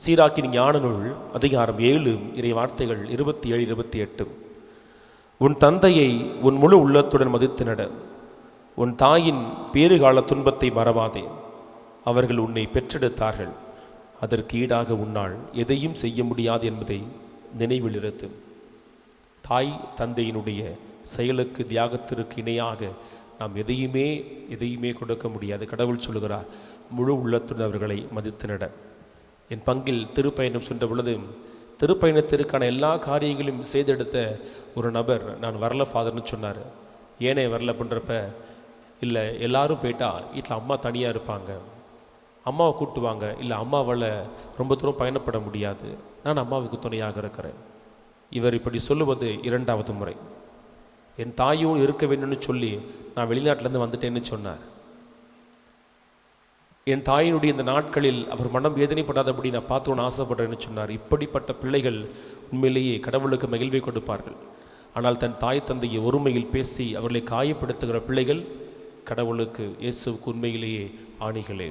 சீராக்கின் ஞான நூல் அதிகாரம் 7 இறை வார்த்தைகள் 27, 28. உன் தந்தையை உன் முழு உள்ளத்துடன் மதித்து நட. உன் தாயின் பேறுகால துன்பத்தை மறவாதே. அவர்கள் உன்னை பெற்றெடுத்தார்கள். அதற்கு ஈடாக உன்னால் எதையும் செய்ய முடியாது என்பதை நினைவில் இருத்து. தாய் தந்தையினுடைய செயலுக்கு தியாகத்திற்கு இணையாக நாம் எதையுமே கொடுக்க முடியாது. கடவுள் சொல்லுகிறார், முழு உள்ளத்துடன் அவர்களை மதித்து நட. என் பங்கில் திருப்பயணம் சென்ற பொழுது திருப்பயணத்திற்கான எல்லா காரியங்களையும் செய்தெடுத்த ஒரு நபர் நான் வரல ஃபாதர்னு சொன்னார். ஏனே வரல பண்ணுறப்ப, இல்லை எல்லாரும் போயிட்டா வீட்டில் அம்மா தனியாக இருப்பாங்க, அம்மாவை கூட்டுவாங்க, இல்லை அம்மாவால் ரொம்ப தூரம் பயணப்பட முடியாது, நான் அம்மாவுக்கு துணையாக இருக்கிறேன். இவர் இப்படி சொல்லுவது 2வது முறை. என் தாயும் இருக்க வேண்டும்னு சொல்லி நான் வெளிநாட்டிலேருந்து வந்துட்டேன்னு சொன்னார். என் தாயினுடைய இந்த நாட்களில் அவர் மனம் வேதனைப்படாதபடி நான் பார்த்தோன்னு ஆசைப்படுறேன்னு சொன்னார். இப்படிப்பட்ட பிள்ளைகள் உண்மையிலேயே கடவுளுக்கு மகிழ்வை கொடுப்பார்கள். ஆனால் தன் தாய் தந்தையை ஒருமையில் பேசி அவர்களை காயப்படுத்துகிற பிள்ளைகள் கடவுளுக்கு, இயேசுவுக்கு உண்மையிலேயே ஆணிகளே.